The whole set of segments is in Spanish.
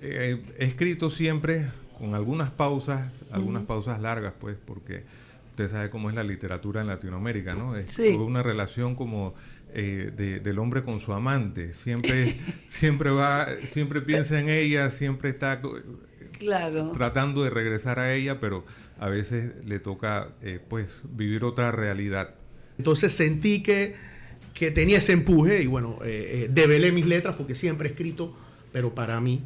He escrito siempre con algunas pausas largas, pues, porque usted sabe cómo es la literatura en Latinoamérica, ¿no? Es Sí. una relación como del hombre con su amante. Siempre piensa en ella, siempre está Claro. tratando de regresar a ella, pero a veces le toca pues vivir otra realidad. Entonces sentí que tenía ese empuje y bueno, develé mis letras porque siempre he escrito, pero para mí.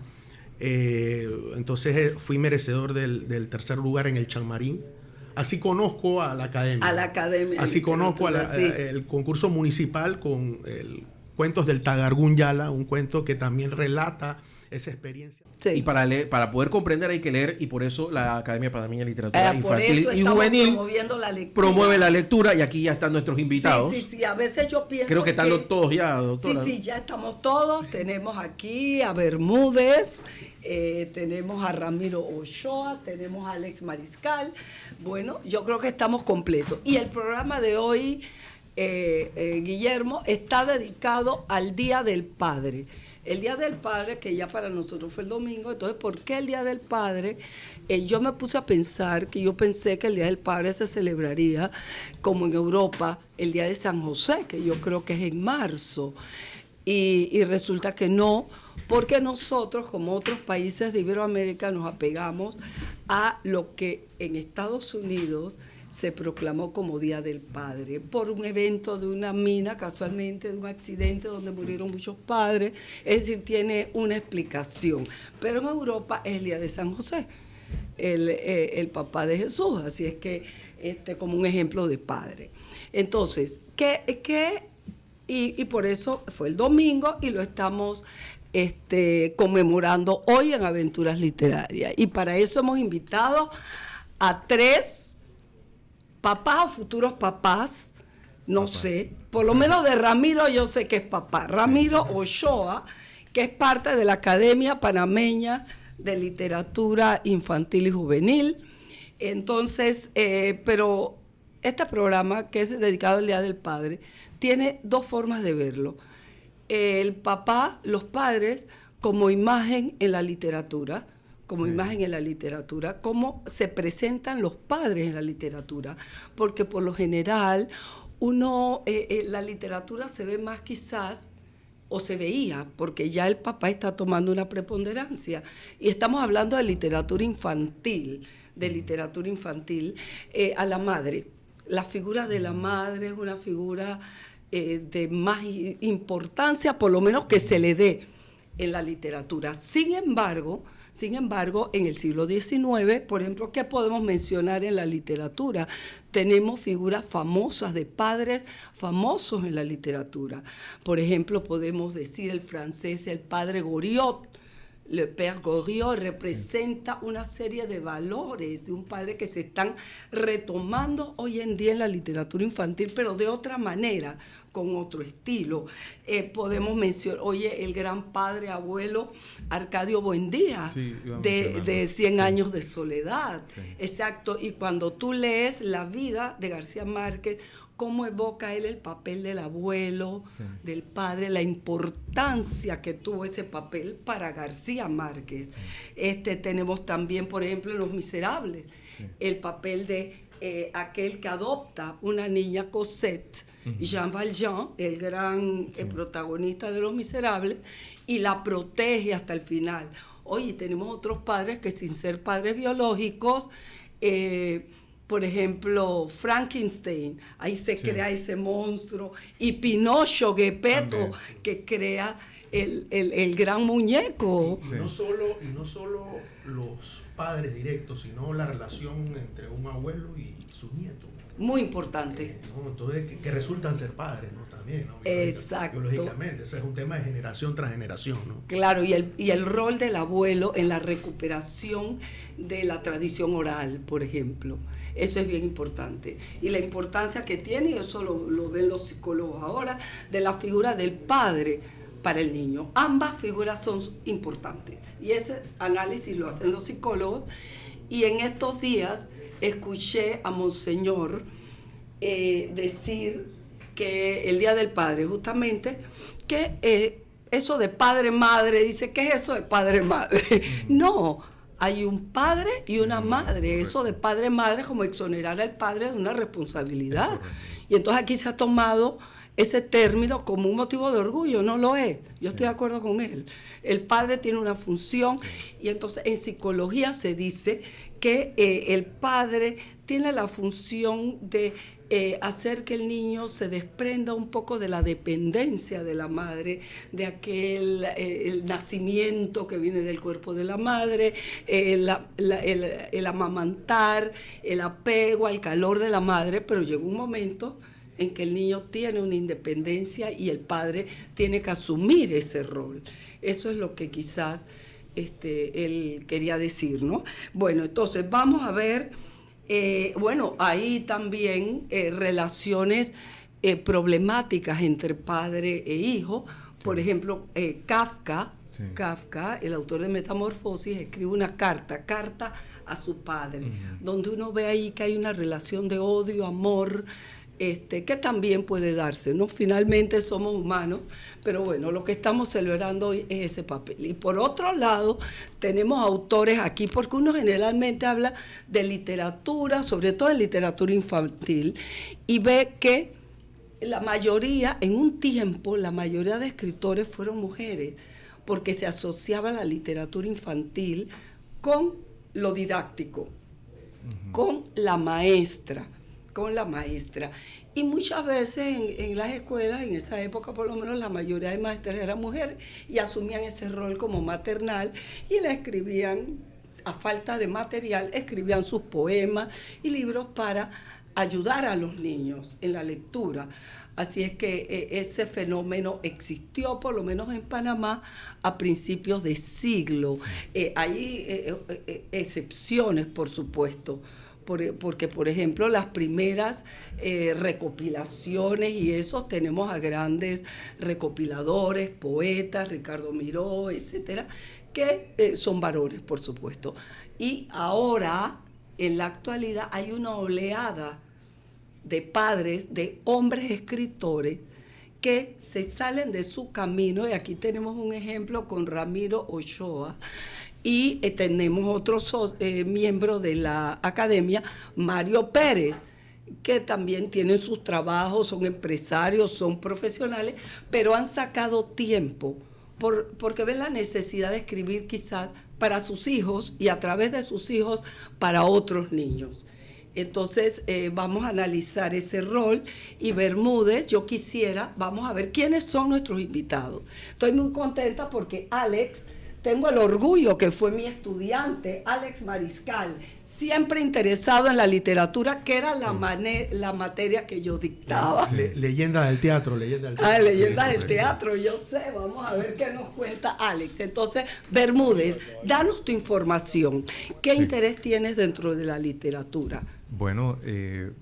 Entonces fui merecedor del tercer lugar en el Chanmarín. Así conozco a la academia. A la academia. Así conozco el concurso municipal con el Cuentos del Tagargún Yala, un cuento que también relata esa experiencia. Sí. Y para poder comprender hay que leer, y por eso la Academia Panameña de Literatura Infantil y Juvenil promueve la lectura, y aquí ya están nuestros invitados. Sí, a veces yo pienso creo que están todos ya, doctora. Sí, ya estamos todos. Tenemos aquí a Bermúdez, tenemos a Ramiro Ochoa, tenemos a Alex Mariscal. Bueno, yo creo que estamos completos. Y el programa de hoy, Guillermo, está dedicado al Día del Padre. El Día del Padre, que ya para nosotros fue el domingo. Entonces, ¿por qué el Día del Padre? Yo me puse a pensar que yo pensé que el Día del Padre se celebraría como en Europa el Día de San José, que yo creo que es en marzo. Y resulta que no, porque nosotros, como otros países de Iberoamérica, nos apegamos a lo que en Estados Unidos se proclamó como Día del Padre, por un evento de una mina, casualmente, de un accidente donde murieron muchos padres. Es decir, tiene una explicación. Pero en Europa es el Día de San José, el papá de Jesús, así es que como un ejemplo de padre. Entonces, y por eso fue el domingo y lo estamos conmemorando hoy en Aventuras Literarias. Y para eso hemos invitado a 3 papás o futuros papás, no sé, por lo menos de Ramiro yo sé que es papá. Ramiro Ochoa, que es parte de la Academia Panameña de Literatura Infantil y Juvenil. Entonces, pero este programa, que es dedicado al Día del Padre, tiene 2 formas de verlo. El papá, los padres, como imagen en la literatura, cómo se presentan los padres en la literatura, porque por lo general la literatura se ve más quizás, o se veía, porque ya el papá está tomando una preponderancia, y estamos hablando de literatura infantil, a la madre. La figura de la madre es una figura de más importancia, por lo menos que se le dé en la literatura. Sin embargo, en el siglo XIX, por ejemplo, ¿qué podemos mencionar en la literatura? Tenemos figuras famosas de padres famosos en la literatura. Por ejemplo, podemos decir el francés, el padre Goriot. Le Père Goriot representa una serie de valores de un padre que se están retomando hoy en día en la literatura infantil, pero de otra manera, con otro estilo. Podemos mencionar, el gran padre abuelo Arcadio Buendía, sí, de 100 años de soledad. Sí. Exacto, y cuando tú lees la vida de García Márquez, cómo evoca él el papel del abuelo, sí, del padre, la importancia que tuvo ese papel para García Márquez. Sí. Tenemos también, por ejemplo, en Los Miserables, sí, el papel de aquel que adopta una niña, Cosette, Jean Valjean, el gran protagonista de Los Miserables, y la protege hasta el final. Oye, tenemos otros padres que sin ser padres biológicos, por ejemplo, Frankenstein, ahí se crea ese monstruo, y Pinocho, Geppetto, que crea el gran muñeco. Y no solo los padres directos, sino la relación entre un abuelo y su nieto. Muy importante. ¿No? Entonces, que resultan ser padres, ¿no? También, ¿no? Exacto. Biológicamente, eso es un tema de generación tras generación, ¿no? Claro, y el rol del abuelo en la recuperación de la tradición oral, por ejemplo. Eso es bien importante. Y la importancia que tiene, y eso lo ven los psicólogos ahora, de la figura del padre para el niño. Ambas figuras son importantes. Y ese análisis lo hacen los psicólogos. Y en estos días escuché a Monseñor decir que el Día del Padre, justamente, que eso de padre-madre, dice, ¿qué es eso de padre-madre? No, hay un padre y una madre. Eso de padre-madre es como exonerar al padre de una responsabilidad. Y entonces aquí se ha tomado ese término como un motivo de orgullo. No lo es. Yo estoy de acuerdo con él. El padre tiene una función y entonces en psicología se dice que el padre tiene la función de hacer que el niño se desprenda un poco de la dependencia de la madre, de aquel el nacimiento que viene del cuerpo de la madre, el amamantar, el apego al calor de la madre, pero llega un momento en que el niño tiene una independencia y el padre tiene que asumir ese rol. Eso es lo que quizás él quería decir, ¿no? Bueno, entonces vamos a ver, hay también relaciones problemáticas entre padre e hijo. Por ejemplo, Kafka, el autor de Metamorfosis, escribe una carta a su padre, donde uno ve ahí que hay una relación de odio, amor, que también puede darse, ¿no? Finalmente somos humanos, pero bueno, lo que estamos celebrando hoy es ese papel. Y por otro lado, tenemos autores aquí, porque uno generalmente habla de literatura, sobre todo en literatura infantil, y ve que la mayoría, en un tiempo, la mayoría de escritores fueron mujeres, porque se asociaba la literatura infantil con lo didáctico, con la maestra. Y muchas veces en las escuelas, en esa época por lo menos, la mayoría de maestras eran mujeres y asumían ese rol como maternal y le escribían, a falta de material, escribían sus poemas y libros para ayudar a los niños en la lectura. Así es que ese fenómeno existió, por lo menos en Panamá, a principios de siglo. Hay excepciones, por supuesto, porque, por ejemplo, las primeras recopilaciones y eso, tenemos a grandes recopiladores, poetas, Ricardo Miró, etcétera, que son varones, por supuesto. Y ahora, en la actualidad, hay una oleada de padres, de hombres escritores, que se salen de su camino, y aquí tenemos un ejemplo con Ramiro Ochoa, y tenemos otros miembros de la academia, Mario Pérez, que también tienen sus trabajos, son empresarios, son profesionales, pero han sacado tiempo porque ven la necesidad de escribir quizás para sus hijos y a través de sus hijos para otros niños. Entonces vamos a analizar ese rol y Bermúdez, vamos a ver quiénes son nuestros invitados. Estoy muy contenta porque tengo el orgullo que fue mi estudiante, Alex Mariscal, siempre interesado en la literatura, que era la materia que yo dictaba. Leyenda del teatro. Leyenda del teatro, yo sé, vamos a ver qué nos cuenta Alex. Entonces, Bermúdez, danos tu información. ¿Qué interés tienes dentro de la literatura? Bueno,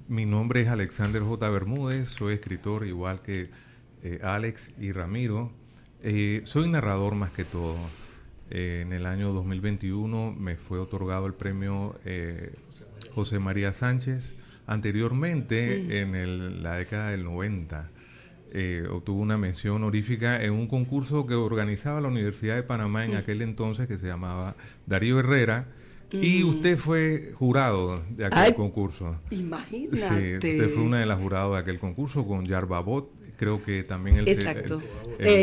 mi nombre es Alexander J. Bermúdez, soy escritor igual que Alex y Ramiro. Soy narrador más que todo. En el año 2021 me fue otorgado el premio José María Sánchez. Anteriormente, en la década del 90, obtuvo una mención honorífica en un concurso que organizaba la Universidad de Panamá en aquel entonces, que se llamaba Darío Herrera. Y usted fue jurado de aquel concurso. Imagínate. Sí, usted fue una de las jurados de aquel concurso con Yarbabot. Creo que también Exacto.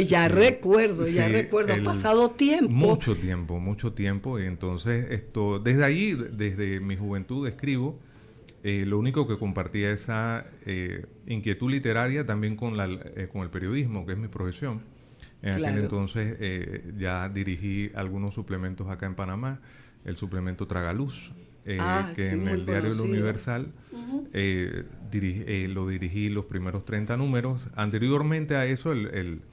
Ya recuerdo. Ha pasado tiempo. Mucho tiempo. Y entonces, desde ahí, desde mi juventud, escribo. Lo único que compartía esa inquietud literaria también con el periodismo, que es mi profesión. En aquel entonces ya dirigí algunos suplementos acá en Panamá. El suplemento Tragaluz, que en el diario El Universal lo dirigí los primeros 30 números. Anteriormente a eso, el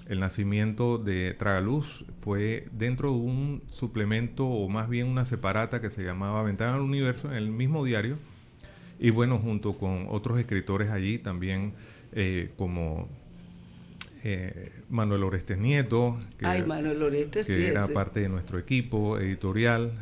nacimiento de Tragaluz fue dentro de un suplemento, o más bien una separata que se llamaba Ventana al Universo, en el mismo diario. Y bueno, junto con otros escritores allí también, como Manuel Orestes Nieto, que era parte de nuestro equipo editorial.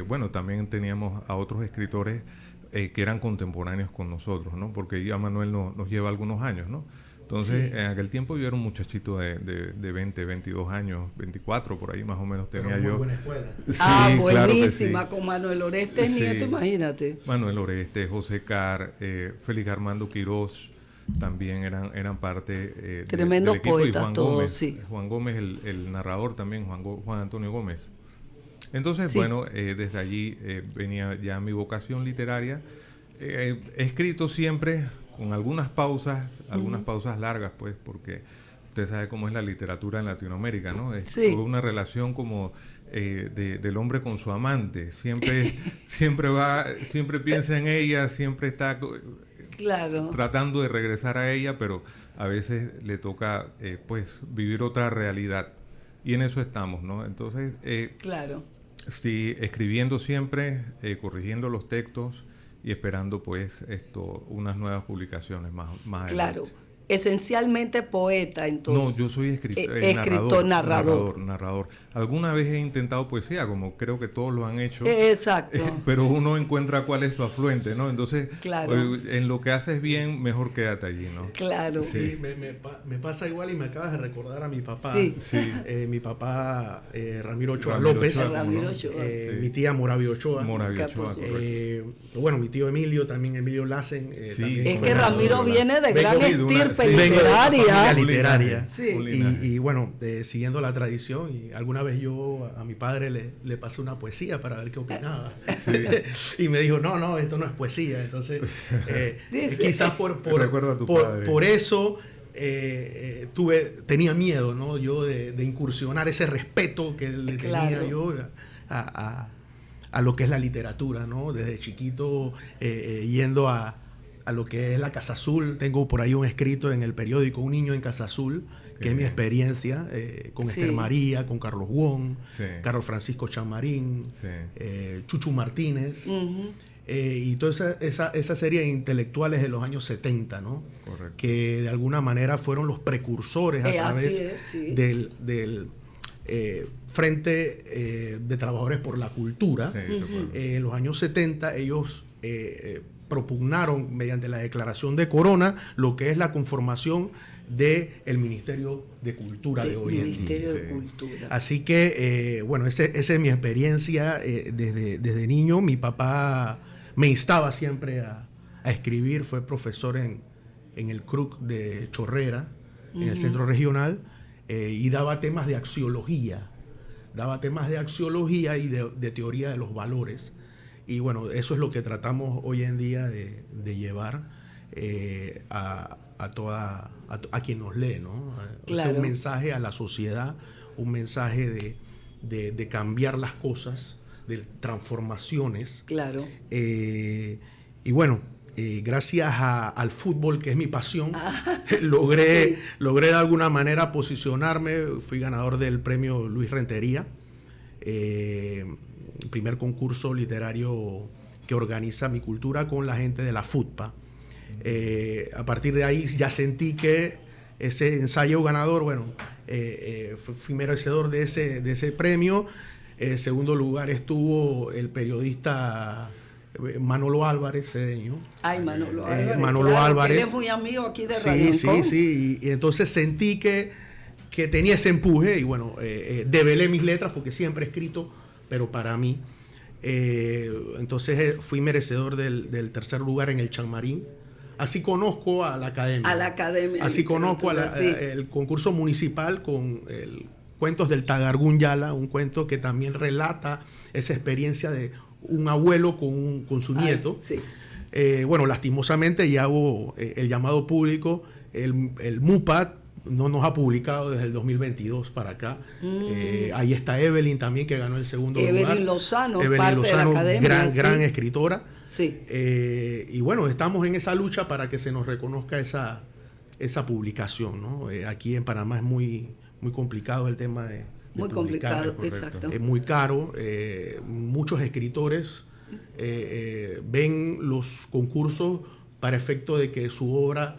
Bueno, también teníamos a otros escritores que eran contemporáneos con nosotros, ¿no? Porque ya Manuel nos lleva algunos años, ¿no? Entonces, Sí. en aquel tiempo yo era un muchachito de 20, 22 años, 24, por ahí más o menos tenía Pero muy yo. buena escuela. Sí, claro que buenísima, sí. con Manuel Oreste Sí. Nieto, imagínate. Manuel Oreste, José Carr, Félix Armando Quirós, también eran parte Tremendos del equipo. Y poetas Juan todos, Gómez, sí. Juan Gómez, el narrador también, Juan Antonio Gómez. Entonces, Sí. bueno, desde allí venía ya mi vocación literaria. He escrito siempre con algunas pausas largas, pues, porque usted sabe cómo es la literatura en Latinoamérica, ¿no? Es Sí. una relación como del hombre con su amante. Siempre piensa en ella, siempre está Claro. tratando de regresar a ella, pero a veces le toca, pues, vivir otra realidad. Y en eso estamos, ¿no? Entonces, Claro. sí, escribiendo siempre, corrigiendo los textos y esperando pues unas nuevas publicaciones más Claro. adelante. Esencialmente poeta, entonces. No, yo soy escritor, narrador. narrador. Alguna vez he intentado poesía, como creo que todos lo han hecho. Exacto. Pero uno encuentra cuál es su afluente, ¿no? Entonces, Claro. En lo que haces bien, mejor quédate allí, ¿no? Claro. Sí. Sí, me pasa igual y me acabas de recordar a mi papá. Sí. Sí. Mi papá, Ramiro Ochoa Ramiro López. Ochoa, Ramiro ¿no? Ochoa, Sí. Mi tía Moravia Ochoa. Moravia Por Ochoa, supuesto. correcto. Bueno, mi tío Emilio, también Emilio Lassen. Sí. también Es fue que narrador. Ramiro viene de gran Vengo de una- estirpe sí. Vengo de una literaria. familia Un literaria. linaje, Sí. un linaje. Y bueno, siguiendo la tradición, y alguna vez yo a mi padre le pasé una poesía para ver qué opinaba. Y me dijo, no, esto no es poesía. Entonces, Dice. quizás Recuerdo a tu padre. por eso tenía miedo, ¿no? Yo de incursionar ese respeto que le tenía Claro. yo a lo que es la literatura, ¿no? Desde chiquito yendo a lo que es la Casa Azul. Tengo por ahí un escrito en el periódico Un niño en Casa Azul, que es mi experiencia con Sí. Esther María, con Carlos Wong, Sí. Carlos Francisco Chamarín, Sí. Chuchu Martínez, Ujú. y toda esa serie de intelectuales de los años 70, ¿no? Correcto. Que de alguna manera fueron los precursores a Así través es, sí. del Frente de Trabajadores por la Cultura. Sí, recuerdo. En los años 70 ellos propugnaron mediante la declaración de Corona lo que es la conformación del Ministerio de Cultura de hoy en día. Ministerio de Sí. Cultura. Así que, bueno, esa es mi experiencia desde niño. Mi papá me instaba siempre a escribir, fue profesor en el CRUC de Chorrera, en el Centro Regional, y daba temas de axiología. Daba temas de axiología y de teoría de los valores. Y bueno, eso es lo que tratamos hoy en día de llevar a quien nos lee, ¿no? O sea, Claro. un mensaje a la sociedad, un mensaje de cambiar las cosas, de transformaciones. Claro. Y bueno, gracias al fútbol, que es mi pasión, logré de alguna manera posicionarme. Fui ganador del premio Luis Rentería, el primer concurso literario que organiza Mi Cultura con la gente de la FUTPA. A partir de ahí ya sentí que ese ensayo ganador, bueno, fui merecedor de ese premio. En segundo lugar estuvo el periodista Manolo Álvarez, cedeño. Ay, Manolo Álvarez. Manolo claro, Álvarez. Él es muy amigo aquí de Radio Sí, Ancón. sí. Y entonces sentí que tenía ese empuje y bueno, develé mis letras porque siempre he escrito, pero para mí. Entonces fui merecedor del tercer lugar en el Chamarín. Así conozco a la academia. A la academia. Así conozco sí. el concurso municipal con el Cuentos del Tagargún Yala, un cuento que también relata esa experiencia de un abuelo con su nieto. Sí. Bueno, lastimosamente ya hubo el llamado público, el MUPAD no nos ha publicado desde el 2022 para acá. Ahí está Evelyn también, que ganó el segundo lugar. Evelyn Lozano, Evelyn parte de la academia. gran escritora. Sí. Y bueno, estamos en esa lucha para que se nos reconozca esa publicación, ¿no? Aquí en Panamá es muy complicado el tema de Muy publicar. complicado, correcto. exacto. Es muy caro. Muchos escritores ven los concursos para efecto de que su obra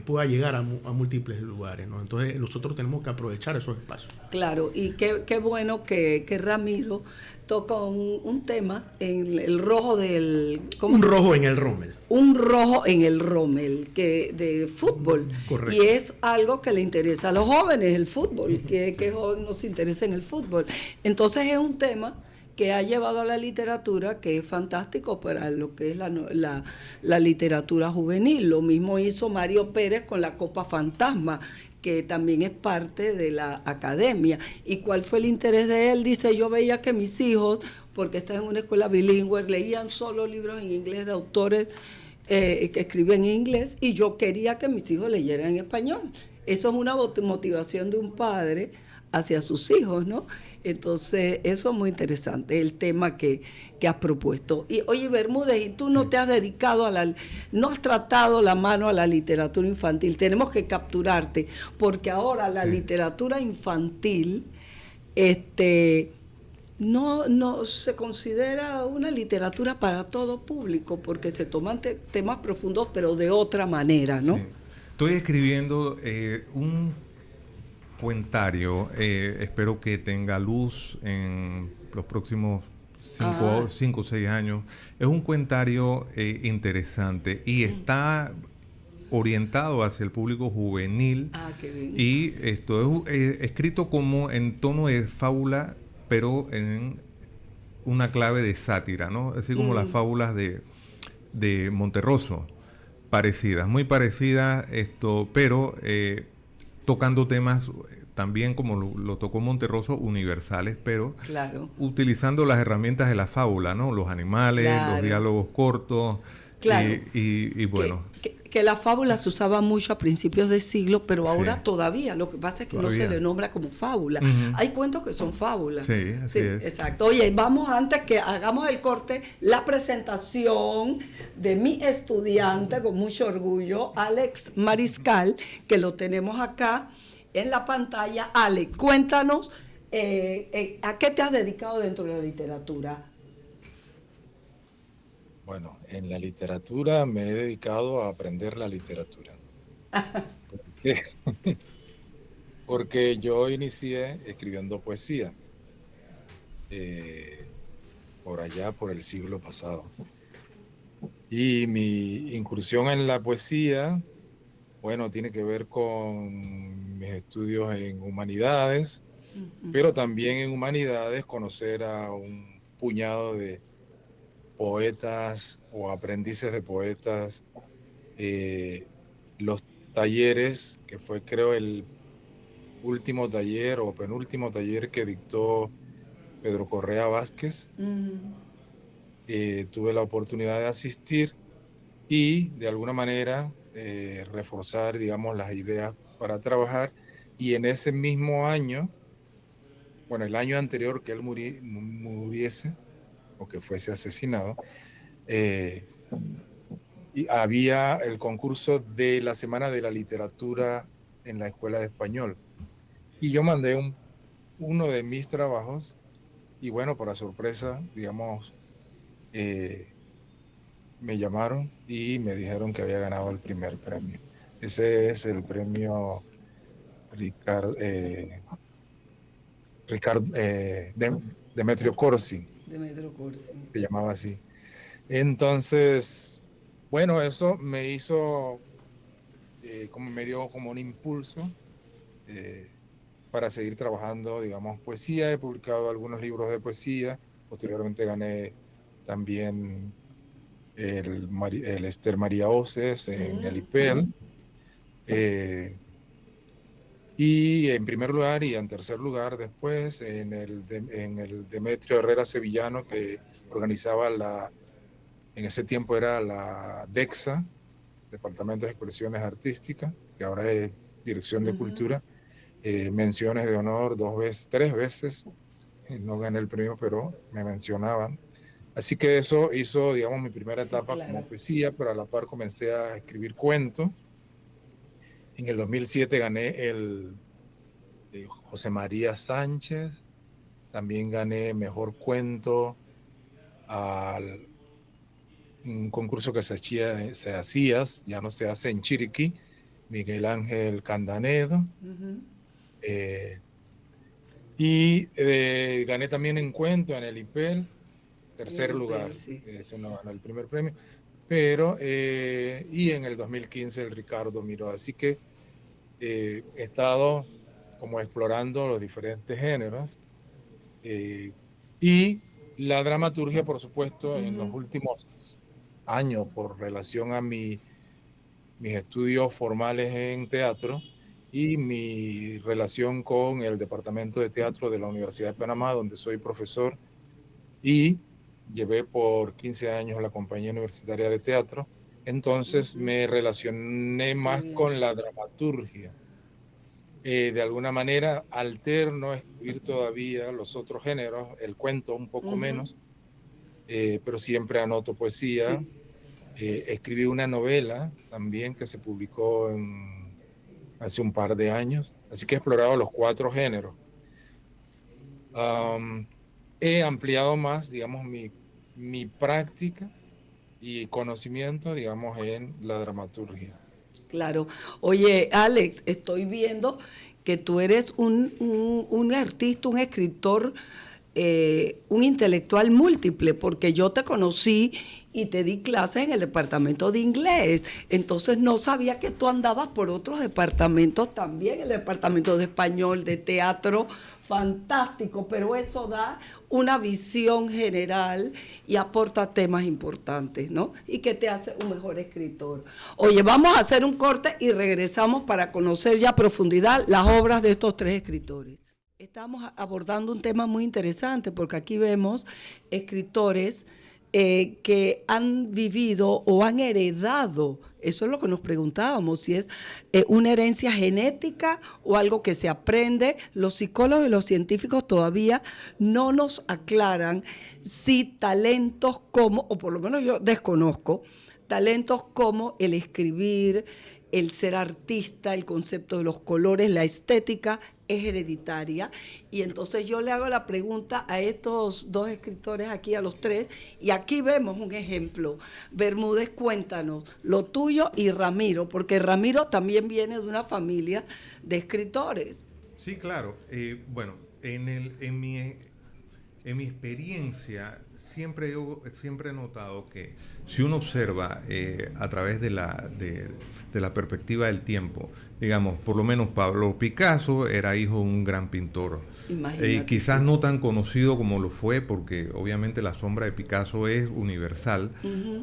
pueda llegar a múltiples lugares, ¿no? Entonces nosotros tenemos que aprovechar esos espacios. Claro, y qué bueno que Ramiro toca un tema en el rojo del... Un rojo en el Rommel. Un rojo en el Rommel, de fútbol. Correcto. Y es algo que le interesa a los jóvenes, el fútbol, que joven nos interesa en el fútbol. Entonces es un tema que ha llevado a la literatura, que es fantástico para lo que es la literatura juvenil. Lo mismo hizo Mario Pérez con la Copa Fantasma, que también es parte de la academia. ¿Y cuál fue el interés de él? Dice, yo veía que mis hijos, porque están en una escuela bilingüe, leían solo libros en inglés de autores que escriben en inglés, y yo quería que mis hijos leyeran en español. Eso es una motivación de un padre hacia sus hijos, ¿no? Entonces, eso es muy interesante, el tema que has propuesto. Y oye, Bermúdez, ¿y tú no te has dedicado no has tratado la mano a la literatura infantil? Tenemos que capturarte, porque ahora la literatura infantil no se considera una literatura para todo público, porque se toman temas profundos, pero de otra manera, ¿no? Sí. Estoy escribiendo un cuentario, espero que tenga luz en los próximos 5 o 6 años. Es un cuentario interesante y está orientado hacia el público juvenil. Qué bien. Y esto es escrito como en tono de fábula, pero en una clave de sátira, ¿no? Así como las fábulas de Monterroso, parecidas, muy parecidas, pero tocando temas también como lo tocó Monterroso, universales, pero utilizando las herramientas de la fábula, ¿no? Los animales, los diálogos cortos, y bueno. Que la fábula se usaba mucho a principios de siglo, pero ahora todavía, lo que pasa es que no se le nombra como fábula. Hay cuentos que son fábulas. Sí, así es. Exacto. Oye, vamos, antes que hagamos el corte, la presentación de mi estudiante, con mucho orgullo, Alex Mariscal, que lo tenemos acá en la pantalla. Alex, cuéntanos, ¿a qué te has dedicado dentro de la literatura? Bueno, en la literatura me he dedicado a aprender la literatura. Porque yo inicié escribiendo poesía por allá, por el siglo pasado. Y mi incursión en la poesía, bueno, tiene que ver con mis estudios en humanidades, pero también en humanidades conocer a un puñado de poetas o aprendices de poetas, los talleres, que fue creo el último taller o penúltimo taller que dictó Pedro Correa Vázquez. Tuve la oportunidad de asistir y de alguna manera reforzar, digamos, las ideas para trabajar, y en ese mismo año, bueno, el año anterior que él muriese, o que fuese asesinado, y había el concurso de la Semana de la Literatura en la Escuela de Español. Y yo mandé uno de mis trabajos, y bueno, para sorpresa, digamos, me llamaron y me dijeron que había ganado el primer premio. Ese es el premio Demetrio Corsi. Se llamaba así. Entonces, bueno, eso me hizo, me dio como un impulso para seguir trabajando, digamos, poesía. He publicado algunos libros de poesía. Posteriormente gané también el Esther María Oces en el IPEL. Y en primer lugar y en tercer lugar después en el Demetrio Herrera Sevillano, que organizaba en ese tiempo era la DEXA, Departamento de Expresiones Artísticas, que ahora es Dirección de Cultura. Menciones de honor 3 veces, no gané el premio, pero me mencionaban. Así que eso hizo, digamos, mi primera etapa como poesía, pero a la par comencé a escribir cuentos. En el 2007 gané el José María Sánchez. También gané mejor cuento un concurso que se hacía, ya no se hace en Chiriquí, Miguel Ángel Candanedo. Y gané también en cuento en el IPEL, tercer lugar. Sí. Ese no ganó el primer premio. Pero, y en el 2015 el Ricardo Miró. Así que he estado como explorando los diferentes géneros. Y la dramaturgia, por supuesto, en los últimos años, por relación a mis estudios formales en teatro y mi relación con el Departamento de Teatro de la Universidad de Panamá, donde soy profesor y llevé por 15 años la compañía universitaria de teatro. Entonces me relacioné más con la dramaturgia. De alguna manera alterno a escribir todavía los otros géneros, el cuento un poco menos, pero siempre anoto poesía. Sí. Escribí una novela también que se publicó hace un par de años, así que he explorado los 4 géneros. He ampliado más, digamos, mi práctica y conocimiento, digamos, en la dramaturgia. Claro. Oye, Alex, estoy viendo que tú eres un artista, un escritor, un intelectual múltiple, porque yo te conocí y te di clases en el departamento de inglés. Entonces no sabía que tú andabas por otros departamentos también, el departamento de español, de teatro. Fantástico, pero eso da una visión general y aporta temas importantes, ¿no? Y que te hace un mejor escritor. Oye, vamos a hacer un corte y regresamos para conocer ya a profundidad las obras de estos 3 escritores. Estamos abordando un tema muy interesante porque aquí vemos escritores que han vivido o han heredado, eso es lo que nos preguntábamos, si es una herencia genética o algo que se aprende. Los psicólogos y los científicos todavía no nos aclaran si talentos como, o por lo menos yo desconozco, talentos como el escribir, el ser artista, el concepto de los colores, la estética, es hereditaria. Y entonces yo le hago la pregunta a estos 2 escritores aquí, a los 3, y aquí vemos un ejemplo. Bermúdez, cuéntanos lo tuyo y Ramiro, porque Ramiro también viene de una familia de escritores. Sí, claro. Bueno, en mi experiencia siempre he notado que si uno observa a través de la perspectiva del tiempo, digamos, por lo menos Pablo Picasso era hijo de un gran pintor. Quizás no tan conocido como lo fue, porque obviamente la sombra de Picasso es universal,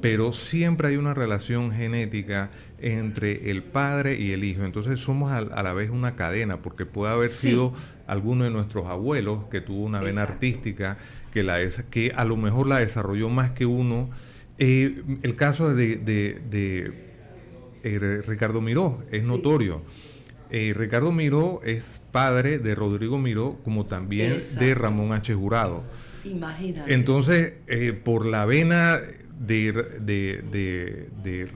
pero siempre hay una relación genética entre el padre y el hijo. Entonces somos a la vez una cadena, porque puede haber sido alguno de nuestros abuelos que tuvo una vena artística, que a lo mejor la desarrolló más que uno. El caso de Ricardo Miró es notorio. Ricardo Miró es padre de Rodrigo Miró, como también de Ramón H. Jurado. Imagínate. Entonces, por la vena de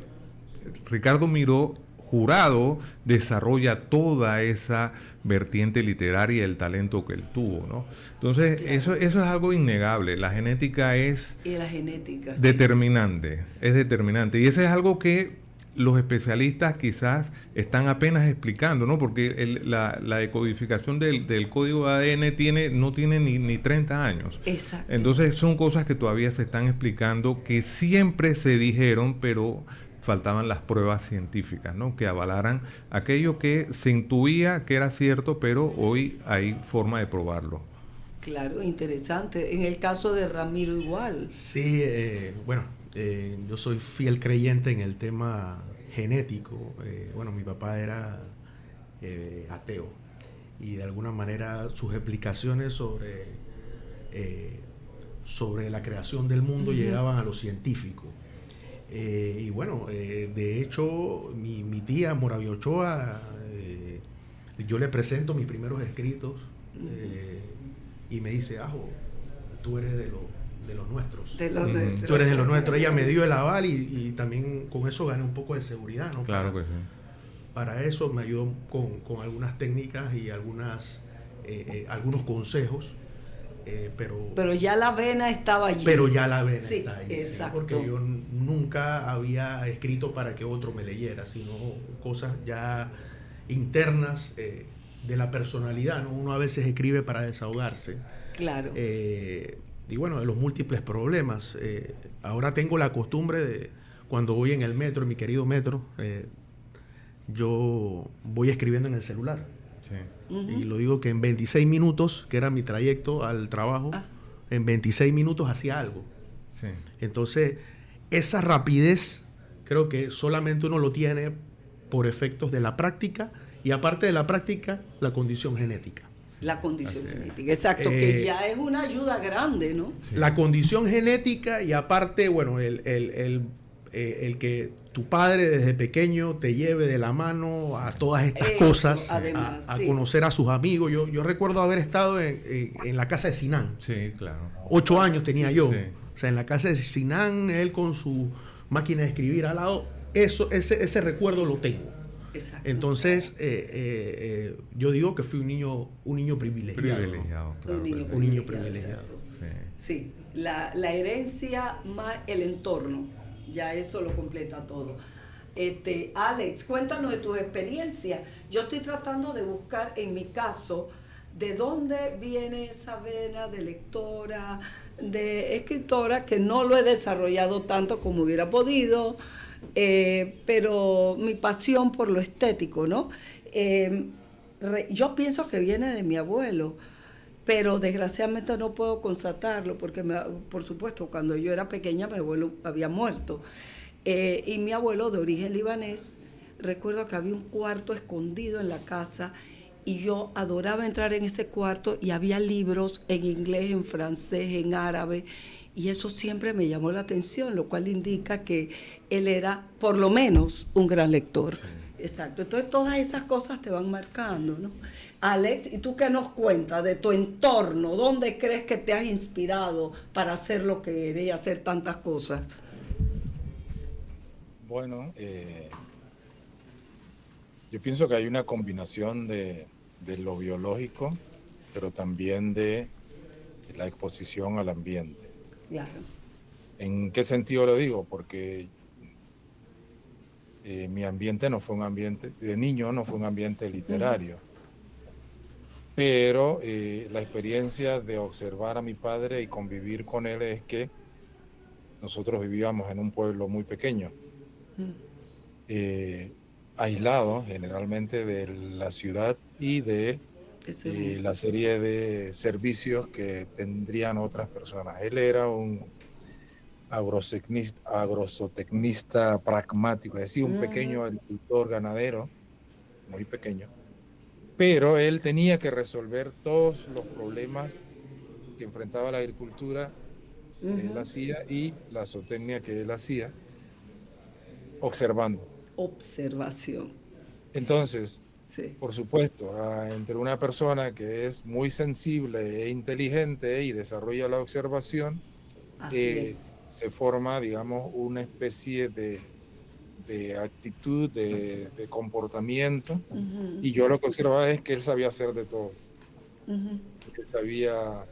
Ricardo Miró, Jurado desarrolla toda esa vertiente literaria y el talento que él tuvo, ¿no? Entonces, eso es algo innegable. La genética es determinante, es determinante. Y eso es algo que los especialistas quizás están apenas explicando, ¿no? Porque la decodificación del código de ADN no tiene ni 30 años. Exacto. Entonces son cosas que todavía se están explicando, que siempre se dijeron, pero faltaban las pruebas científicas, ¿no? Que avalaran aquello que se intuía que era cierto, pero hoy hay forma de probarlo. Claro, interesante. En el caso de Ramiro igual. Sí, yo soy fiel creyente en el tema genético. Mi papá era ateo y de alguna manera sus explicaciones sobre la creación del mundo llegaban a lo científico. De hecho, mi tía Moravia Ochoa, yo le presento mis primeros escritos y me dice, Ajo, tú eres de los nuestros. Tú eres de los nuestros. Ella me dio el aval y también con eso gané un poco de seguridad, ¿no? Claro que sí. Para eso me ayudó con algunas técnicas y algunos consejos. Pero ya la vena estaba allí. Pero ya la vena sí, está ahí. Exacto. Porque yo nunca había escrito para que otro me leyera, sino cosas ya internas de la personalidad, ¿no? Uno a veces escribe para desahogarse. Claro. Y bueno, de los múltiples problemas. Ahora tengo la costumbre de, cuando voy en el metro, en mi querido metro, yo voy escribiendo en el celular. Sí. Y lo digo que en 26 minutos, que era mi trayecto al trabajo, en 26 minutos hacía algo. Sí. Entonces, esa rapidez creo que solamente uno lo tiene por efectos de la práctica y aparte de la práctica, la condición genética. La condición genética, exacto, que ya es una ayuda grande, ¿no? Sí. La condición genética y aparte, bueno, el que tu padre desde pequeño te lleve de la mano a todas estas cosas, además, a conocer a sus amigos. Yo recuerdo haber estado en la casa de Sinan. Sí, claro. 8 años tenía yo. Sí. O sea, en la casa de Sinan, él con su máquina de escribir al lado, ese recuerdo lo tengo. Exacto. Entonces, yo digo que fui un niño privilegiado. Claro, un niño privilegiado. Sí, la herencia más el entorno, ya eso lo completa todo. Alex, cuéntanos de tus experiencias. Yo estoy tratando de buscar, en mi caso, de dónde viene esa vena de lectora, de escritora, que no lo he desarrollado tanto como hubiera podido. Pero mi pasión por lo estético, ¿no? Yo pienso que viene de mi abuelo, pero desgraciadamente no puedo constatarlo porque, por supuesto, cuando yo era pequeña mi abuelo había muerto. Y mi abuelo, de origen libanés, recuerdo que había un cuarto escondido en la casa y yo adoraba entrar en ese cuarto y había libros en inglés, en francés, en árabe. Y eso siempre me llamó la atención, lo cual indica que él era, por lo menos, un gran lector. Sí. Exacto. Entonces, todas esas cosas te van marcando, ¿no? Alex, ¿y tú qué nos cuentas de tu entorno? ¿Dónde crees que te has inspirado para hacer lo que eres y hacer tantas cosas? Bueno, yo pienso que hay una combinación de lo biológico, pero también de la exposición al ambiente. Claro. ¿En qué sentido lo digo? Porque mi ambiente no fue un ambiente, de niño no fue un ambiente literario, pero la experiencia de observar a mi padre y convivir con él es que nosotros vivíamos en un pueblo muy pequeño, aislado generalmente de la ciudad y de la serie de servicios que tendrían otras personas. Él era un agrosotecnista pragmático, es decir, un pequeño agricultor ganadero, muy pequeño, pero él tenía que resolver todos los problemas que enfrentaba la agricultura que él hacía y la zootecnia que él hacía, observando. Observación. Entonces, sí. Por supuesto, entre una persona que es muy sensible e inteligente y desarrolla la observación, se forma, digamos, una especie de actitud, de comportamiento. Y yo lo que observaba es que él sabía hacer de todo. Él sabía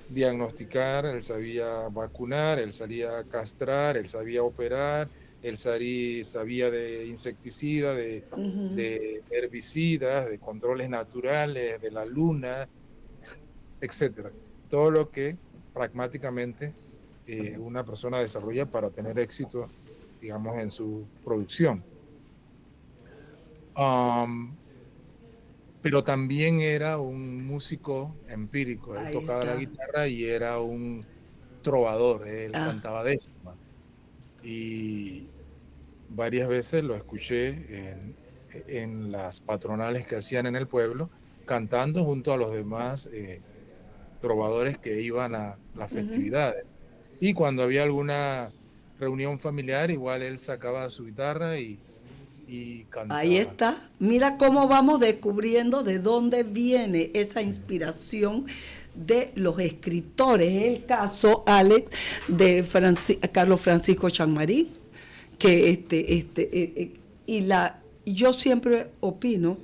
diagnosticar, él sabía vacunar, él sabía castrar, él sabía operar, él sabía de insecticidas, de herbicidas, de controles naturales, de la luna, etcétera. Todo lo que pragmáticamente una persona desarrolla para tener éxito, digamos, en su producción. Pero también era un músico empírico. Él tocaba la guitarra y era un trovador. Él cantaba décima. Y varias veces lo escuché en las patronales que hacían en el pueblo, cantando junto a los demás trovadores que iban a las festividades. Y cuando había alguna reunión familiar, igual él sacaba su guitarra y cantaba. Ahí está. Mira cómo vamos descubriendo de dónde viene esa inspiración de los escritores. El caso, Alex, de Carlos Francisco Champmarín, que yo siempre opino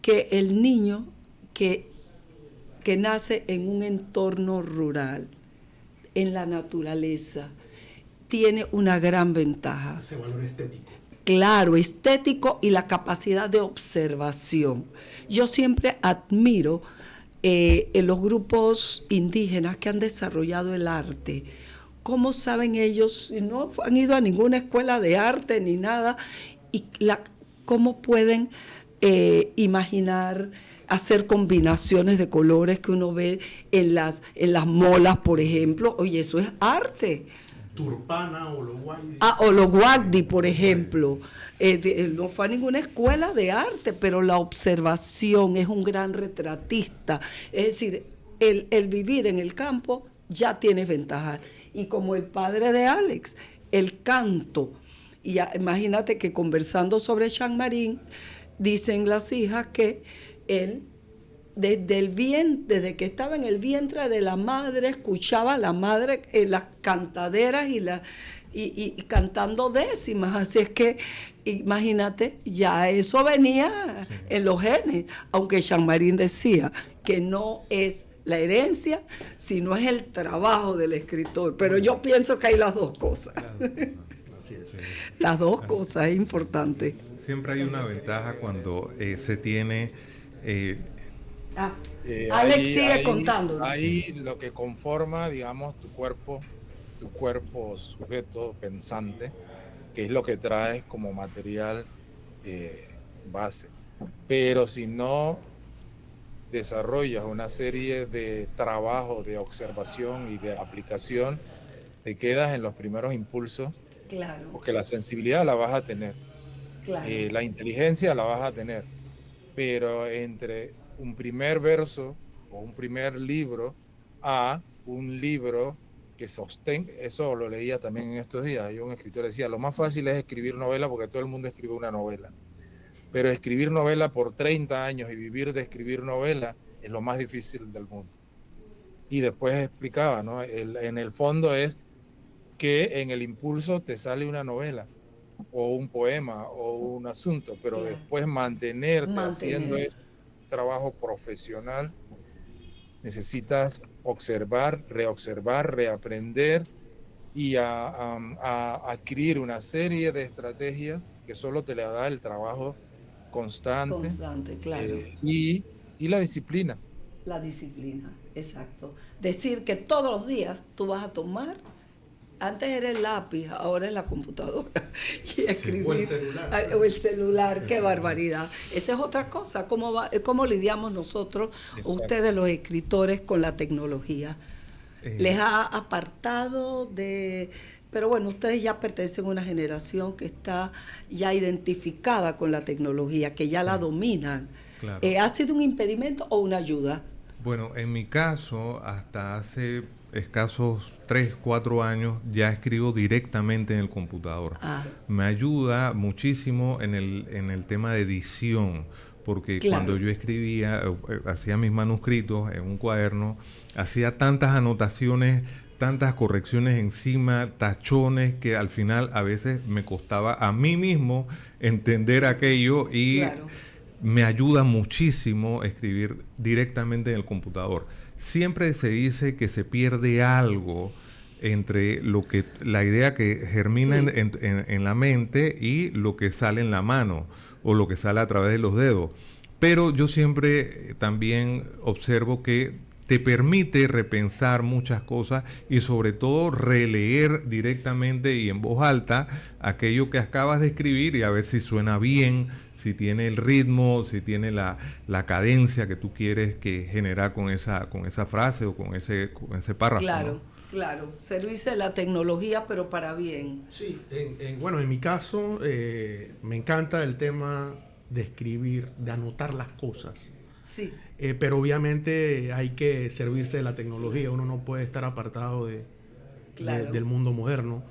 que el niño que que nace en un entorno rural, en la naturaleza, tiene una gran ventaja. Ese valor estético. Claro, estético y la capacidad de observación. Yo siempre admiro en los grupos indígenas que han desarrollado el arte, cómo saben ellos, y no han ido a ninguna escuela de arte ni nada, y cómo pueden imaginar, hacer combinaciones de colores que uno ve en las molas, por ejemplo. Oye, eso es arte. Turpana o los Wagdi. O los Wagdi, por ejemplo. No fue a ninguna escuela de arte, pero la observación, es un gran retratista. Es decir, el vivir en el campo ya tiene ventaja. Y como el padre de Alex, el canto. Y imagínate que conversando sobre Jean Marín, dicen las hijas que él, desde que estaba en el vientre de la madre, escuchaba a la madre en las cantaderas y cantando décimas. Así es que, imagínate, ya eso venía en los genes, aunque Jean Marín decía que no es la herencia, sino es el trabajo del escritor. Pero yo pienso que hay las dos cosas. Así es. Las dos cosas, es importante. Siempre hay una ventaja cuando se tiene... Alex sigue contando. Ahí lo que conforma, digamos, tu cuerpo sujeto pensante, que es lo que traes como material base. Pero si no desarrollas una serie de trabajo, de observación y de aplicación, te quedas en los primeros impulsos. Claro. Porque la sensibilidad la vas a tener, Claro. La inteligencia la vas a tener, pero entre un primer verso o un primer libro a un libro que sostenga, eso lo leía también en estos días, hay un escritor que decía, lo más fácil es escribir novela porque todo el mundo escribe una novela, pero escribir novela por 30 años y vivir de escribir novela es lo más difícil del mundo. Y después explicaba, ¿no? En el fondo es que en el impulso te sale una novela o un poema o un asunto, pero después mantenerte haciendo ese trabajo profesional, necesitas observar, reaprender y adquirir una serie de estrategias que solo te la da el trabajo constante, claro. Y la disciplina. La disciplina, exacto. Decir que todos los días tú vas a tomar, antes era el lápiz, ahora es la computadora, y escribir, o el celular, qué barbaridad. Esa es otra cosa, cómo lidiamos nosotros, ustedes los escritores, con la tecnología. Les ha apartado de... Pero bueno, ustedes ya pertenecen a una generación que está ya identificada con la tecnología, que ya la dominan. Claro. ¿Ha sido un impedimento o una ayuda? Bueno, en mi caso, hasta hace escasos 3, 4 años, ya escribo directamente en el computador. Me ayuda muchísimo en el tema de edición, porque cuando yo escribía, hacía mis manuscritos en un cuaderno, hacía tantas anotaciones, tantas correcciones encima, tachones, que al final a veces me costaba a mí mismo entender aquello y me ayuda muchísimo escribir directamente en el computador. Siempre se dice que se pierde algo entre la idea que germina en la mente y lo que sale en la mano o lo que sale a través de los dedos. Pero yo siempre también observo que te permite repensar muchas cosas y sobre todo releer directamente y en voz alta aquello que acabas de escribir y a ver si suena bien, si tiene el ritmo, si tiene la cadencia que tú quieres que generar con esa frase o con ese párrafo. Claro, ¿no? claro. Servirse de la tecnología, pero para bien. Sí, bueno, en mi caso me encanta el tema de escribir, de anotar las cosas. Sí. Pero obviamente hay que servirse de la tecnología, uno no puede estar apartado del mundo moderno,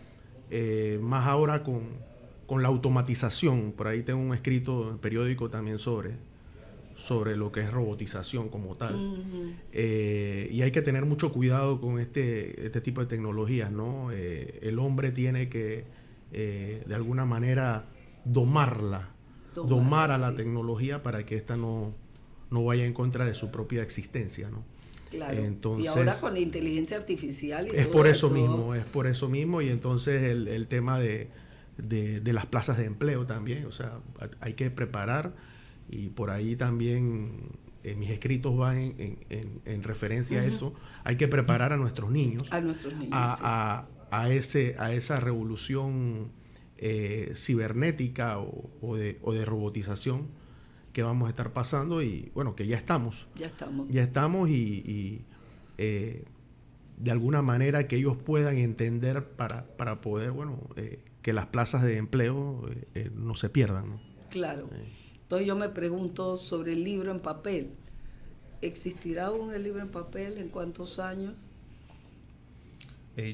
más ahora con la automatización. Por ahí tengo un escrito en el periódico también sobre lo que es robotización como tal. Y hay que tener mucho cuidado con este tipo de tecnologías, ¿no? El hombre tiene que de alguna manera domar a la tecnología para que ésta no vaya en contra de su propia existencia, ¿no? Claro. Entonces, y ahora con la inteligencia artificial y es todo por eso mismo, es por eso mismo. Y entonces el tema de las plazas de empleo también, o sea, hay que preparar, y por ahí también mis escritos van en referencia a eso. Hay que preparar a nuestros niños, a esa revolución cibernética o de robotización que vamos a estar pasando, y bueno, que ya estamos y de alguna manera que ellos puedan entender para poder, bueno, que las plazas de empleo no se pierdan, ¿no? Claro. Entonces yo me pregunto sobre el libro en papel. ¿Existirá aún el libro en papel en cuántos años?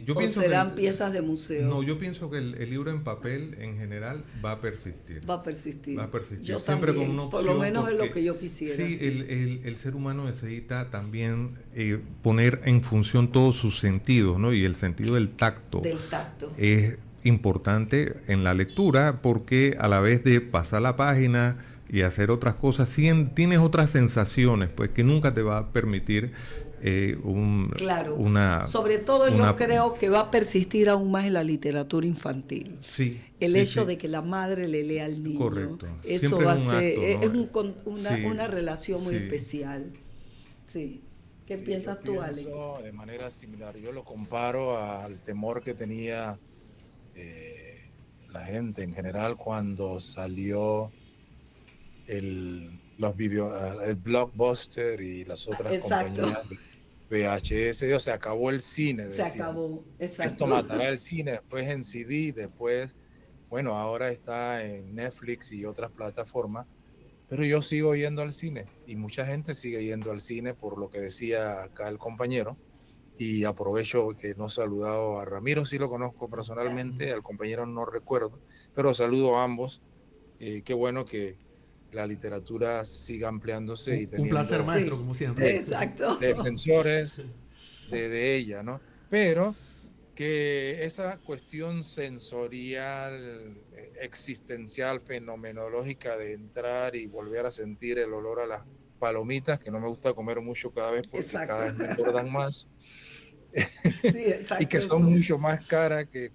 Yo ¿O pienso serán que piezas de museo? No, yo pienso que el libro en papel en general va a persistir. Va a persistir. Yo siempre también, con una opción, por lo menos es lo que yo quisiera. Sí, el ser humano necesita también poner en función todos sus sentidos, ¿no? Y el sentido del tacto. Es importante en la lectura, porque a la vez de pasar la página y hacer otras cosas, tienes otras sensaciones, pues, que nunca te va a permitir sobre todo yo creo que va a persistir aún más en la literatura infantil. Sí, el hecho de que la madre le lea al niño. Correcto. Eso siempre va a es un ser acto, una relación muy especial. Sí. ¿Qué piensas tú, Alex? De manera similar. Yo lo comparo al temor que tenía la gente en general cuando salió el Blockbuster y las otras compañías VHS. Se acabó el cine. Se acabó, exacto. Esto matará el cine, después en CD, después, bueno, ahora está en Netflix y otras plataformas, pero yo sigo yendo al cine y mucha gente sigue yendo al cine, por lo que decía acá el compañero. Y aprovecho que no he saludado a Ramiro, sí lo conozco personalmente, al compañero no recuerdo, pero saludo a ambos. Qué bueno que la literatura siga ampliándose y teniendo un placer, maestro, como siempre. Exacto. Defensores de ella, ¿no? Pero que esa cuestión sensorial, existencial, fenomenológica de entrar y volver a sentir el olor a las palomitas, que no me gusta comer mucho cada vez porque cada vez me engordan más. Sí, exacto, y que son mucho más caras que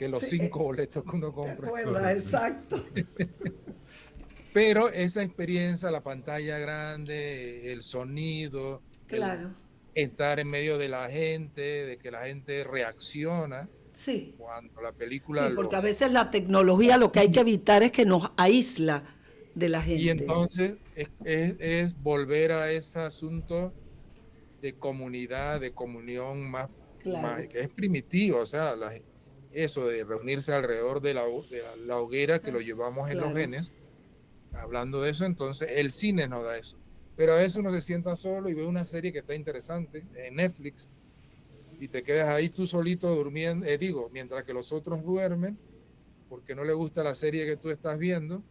los 5 boletos que uno compra. Exacto. Pero esa experiencia, la pantalla grande, el sonido, estar en medio de la gente, de que la gente reacciona. Sí. Cuando la película... Sí, porque a veces la tecnología lo que hay que evitar es que nos aísla de la gente. Y entonces es volver a ese asunto de comunidad, de comunión más que es primitivo, o sea, eso de reunirse alrededor de la hoguera, que lo llevamos en los genes. Hablando de eso, entonces el cine nos da eso. Pero a veces uno se sienta solo y ve una serie que está interesante en Netflix y te quedas ahí tú solito durmiendo, mientras que los otros duermen, porque no le gusta la serie que tú estás viendo,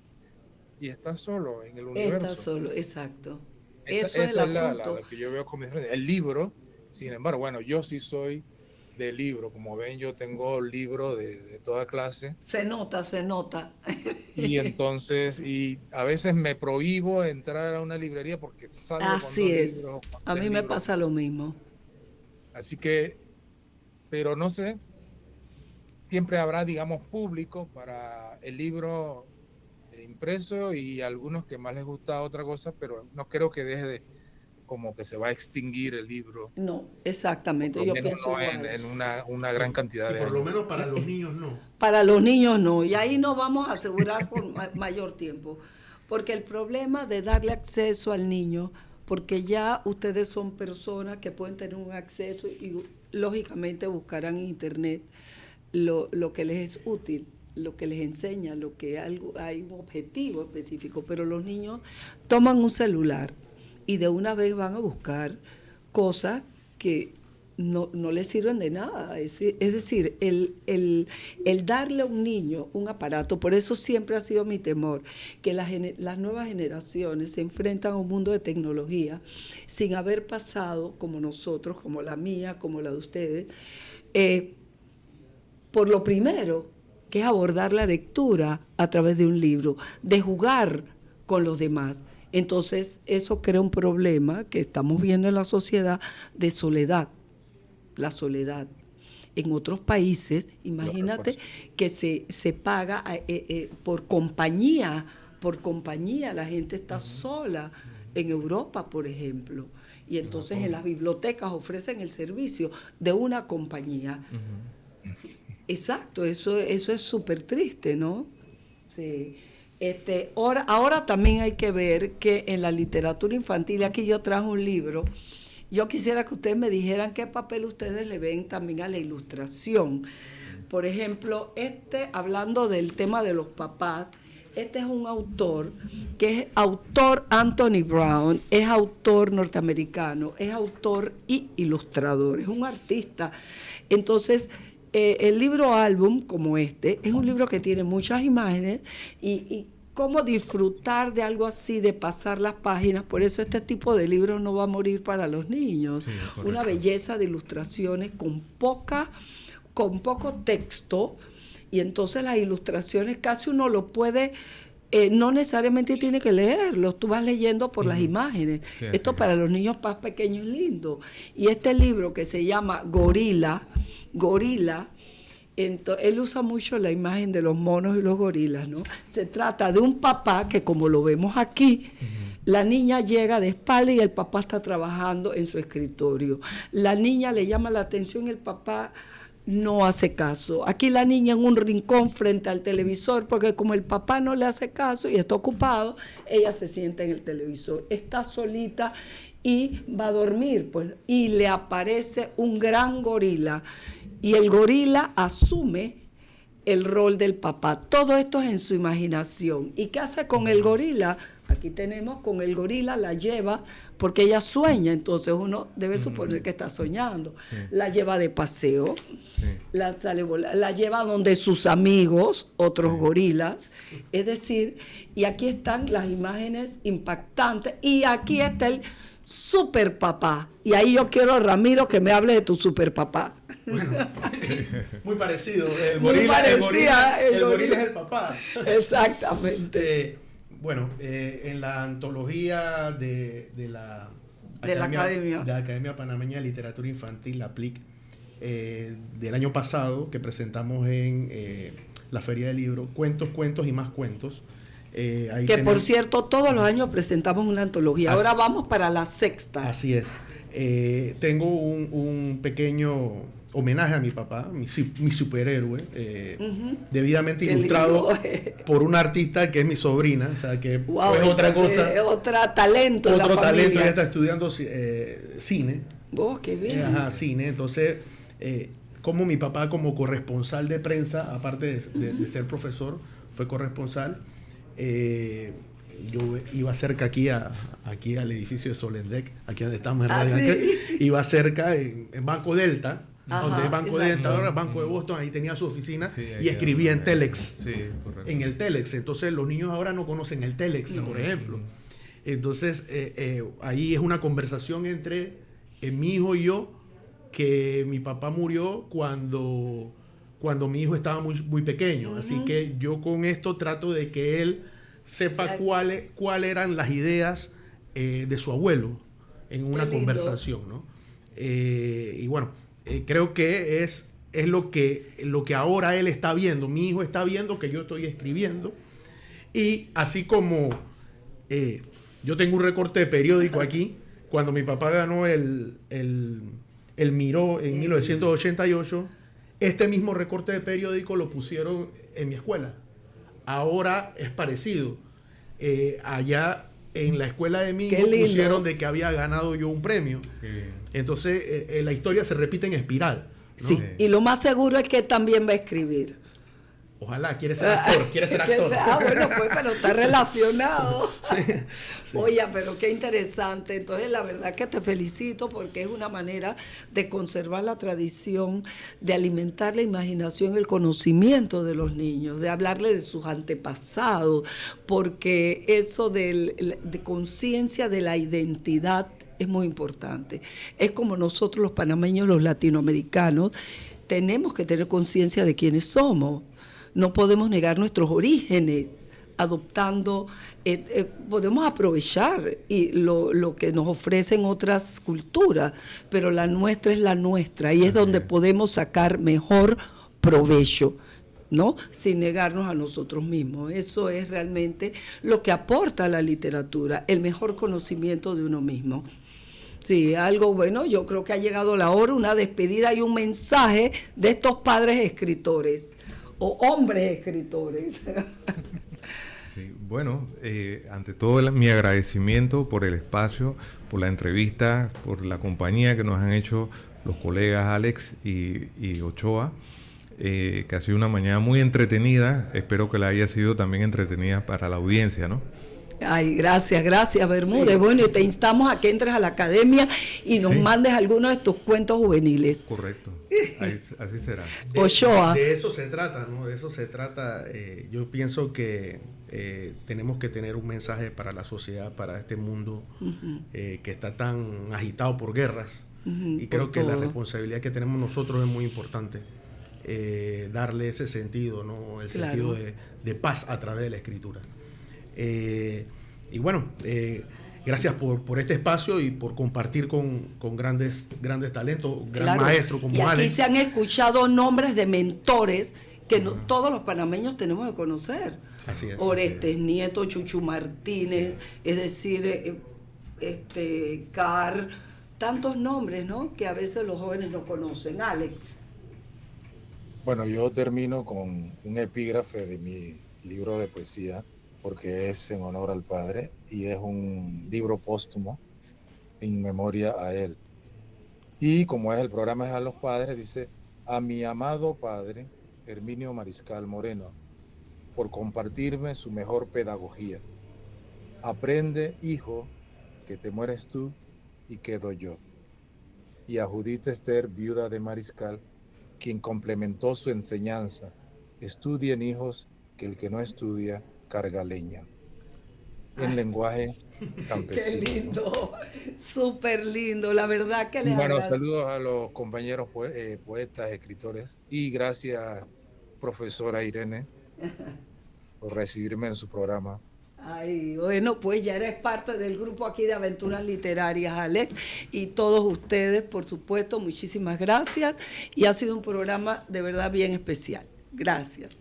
y estás solo en el universo. Estás solo, exacto. Esa es la que yo veo como el libro. Sin embargo, bueno, yo sí soy de libro. Como ven, yo tengo libros de toda clase. Se nota. Y entonces, y a veces me prohíbo entrar a una librería porque salgo Así es. Libros, a mí me pasa lo mismo. Así que, pero no sé, siempre habrá, digamos, público para el libro impreso y algunos que más les gusta otra cosa, pero no creo que deje de, como que se va a extinguir el libro. No, exactamente. Yo pienso no en una gran cantidad de años. Por lo menos para los niños no. Para los niños no. Y ahí nos vamos a asegurar por mayor tiempo. Porque el problema de darle acceso al niño, porque ya ustedes son personas que pueden tener un acceso y lógicamente buscarán en internet lo que les es útil, lo que les enseña, lo que hay un objetivo específico. Pero los niños toman un celular y de una vez van a buscar cosas que no les sirven de nada. Es decir, el darle a un niño un aparato, por eso siempre ha sido mi temor, que las nuevas generaciones se enfrentan a un mundo de tecnología sin haber pasado, como nosotros, como la mía, como la de ustedes, por lo primero, que es abordar la lectura a través de un libro, de jugar con los demás. Entonces, eso crea un problema que estamos viendo en la sociedad de soledad, la soledad. En otros países, imagínate que se paga por compañía, la gente está sola. En Europa, por ejemplo, y entonces en las bibliotecas ofrecen el servicio de una compañía. Exacto, eso es súper triste, ¿no? Sí. Ahora también hay que ver que en la literatura infantil, aquí yo traje un libro, yo quisiera que ustedes me dijeran qué papel ustedes le ven también a la ilustración. Por ejemplo, hablando del tema de los papás, este es un autor que es autor Anthony Brown, es autor norteamericano, es autor y ilustrador, es un artista. Entonces, el libro álbum como este es un libro que tiene muchas imágenes y cómo disfrutar de algo así, de pasar las páginas. Por eso este tipo de libros no va a morir para los niños. Sí, una belleza de ilustraciones con poco texto, y entonces las ilustraciones casi uno lo puede, no necesariamente tiene que leerlos, tú vas leyendo por las imágenes. Sí, esto para los niños más pequeños es lindo. Y este libro que se llama Gorila, él usa mucho la imagen de los monos y los gorilas, ¿no? Se trata de un papá que, como lo vemos aquí, la niña llega de espalda y el papá está trabajando en su escritorio. La niña le llama la atención, el papá no hace caso. Aquí la niña en un rincón frente al televisor, porque como el papá no le hace caso y está ocupado, ella se sienta en el televisor. Está solita y va a dormir, pues, y le aparece un gran gorila. Y el gorila asume el rol del papá. Todo esto es en su imaginación. ¿Y qué hace con el gorila? Aquí tenemos con el gorila, la lleva, porque ella sueña, entonces uno debe suponer que está soñando. Sí. La lleva de paseo, sí. la lleva donde sus amigos, otros gorilas. Es decir, y aquí están las imágenes impactantes, y aquí está el super papá. Y ahí yo quiero a Ramiro que me hable de tu super papá. Bueno, muy parecido. El gorila es el papá. Exactamente. Bueno, en la antología de la Academia Panameña de Literatura Infantil, la PLIC, del año pasado, que presentamos en la Feria del Libro, Cuentos y más cuentos. Por cierto, todos los años presentamos una antología. Ahora vamos para la sexta. Así es. Tengo un pequeño homenaje a mi papá, mi superhéroe, debidamente ilustrado por una artista que es mi sobrina, o sea que es otra cosa. Otro talento. Otro talento, ella está estudiando cine. Oh, qué bien. Cine. Entonces, como mi papá como corresponsal de prensa, aparte de ser profesor, fue corresponsal. Yo iba cerca aquí al edificio de Solendec, aquí donde estamos en Radio Ángel, iba cerca en Banco Delta. Donde es Banco Delta, ahora Banco de Boston, ahí tenía su oficina y escribía en Telex. Sí, en el Telex. Entonces los niños ahora no conocen el Telex, por ejemplo. Entonces ahí es una conversación entre mi hijo y yo, que mi papá murió cuando mi hijo estaba muy pequeño. Así que yo con esto trato de que él sepa cuáles eran las ideas de su abuelo en una conversación, ¿no? Y bueno, creo que es lo que ahora él está viendo. Mi hijo está viendo que yo estoy escribiendo. Y así como yo tengo un recorte de periódico aquí, cuando mi papá ganó el Miró en 1988, este mismo recorte de periódico lo pusieron en mi escuela. Ahora es parecido. Allá en la escuela de mi hijo pusieron de que había ganado yo un premio. Entonces la historia se repite en espiral, ¿no? Sí, y lo más seguro es que también va a escribir. Ojalá, quiere ser actor. Bueno, pues, pero está relacionado. Sí. Oye, pero qué interesante. Entonces, la verdad que te felicito porque es una manera de conservar la tradición, de alimentar la imaginación, el conocimiento de los niños, de hablarles de sus antepasados, porque eso de conciencia de la identidad es muy importante. Es como nosotros los panameños, los latinoamericanos, tenemos que tener conciencia de quiénes somos. No podemos negar nuestros orígenes, adoptando, podemos aprovechar lo que nos ofrecen otras culturas, pero la nuestra es la nuestra y es donde podemos sacar mejor provecho, ¿no? Sin negarnos a nosotros mismos. Eso es realmente lo que aporta la literatura, el mejor conocimiento de uno mismo. Sí, algo bueno, yo creo que ha llegado la hora, una despedida y un mensaje de estos padres escritores o hombres escritores. Sí, bueno, ante todo mi agradecimiento por el espacio, por la entrevista, por la compañía que nos han hecho los colegas Alex y Ochoa, que ha sido una mañana muy entretenida. Espero que la haya sido también entretenida para la audiencia, ¿no? Ay, gracias Bermúdez. Sí. Bueno, y te instamos a que entres a la academia y nos mandes algunos de tus cuentos juveniles. Correcto, así será. Ochoa. De eso se trata, ¿no? De eso se trata. Yo pienso que tenemos que tener un mensaje para la sociedad, para este mundo que está tan agitado por guerras. Y creo que la responsabilidad que tenemos nosotros es muy importante. Darle ese sentido, ¿no? El sentido de paz a través de la escritura. Y bueno, gracias por este espacio y por compartir con grandes talentos, gran maestro como Alex. Y aquí se han escuchado nombres de mentores que todos los panameños tenemos que conocer. Así es. Orestes Nieto, Chuchu Martínez, es decir, Carr, tantos nombres, ¿no? Que a veces los jóvenes no conocen. Alex. Bueno, yo termino con un epígrafe de mi libro de poesía, porque es en honor al padre y es un libro póstumo en memoria a él. Y como es el programa es a los padres, dice: a mi amado padre Herminio Mariscal Moreno, por compartirme su mejor pedagogía. Aprende, hijo, que te mueres tú y quedo yo. Y a Judith Esther, viuda de Mariscal, quien complementó su enseñanza: estudien, hijos, que el que no estudia carga leña. En lenguaje campesino. Qué lindo, súper lindo, la verdad que les Bueno, saludos a los compañeros poetas, escritores, y gracias, profesora Irene, por recibirme en su programa. Ay, bueno, pues ya eres parte del grupo aquí de Aventuras Literarias, Alex, y todos ustedes, por supuesto, muchísimas gracias, y ha sido un programa de verdad bien especial. Gracias.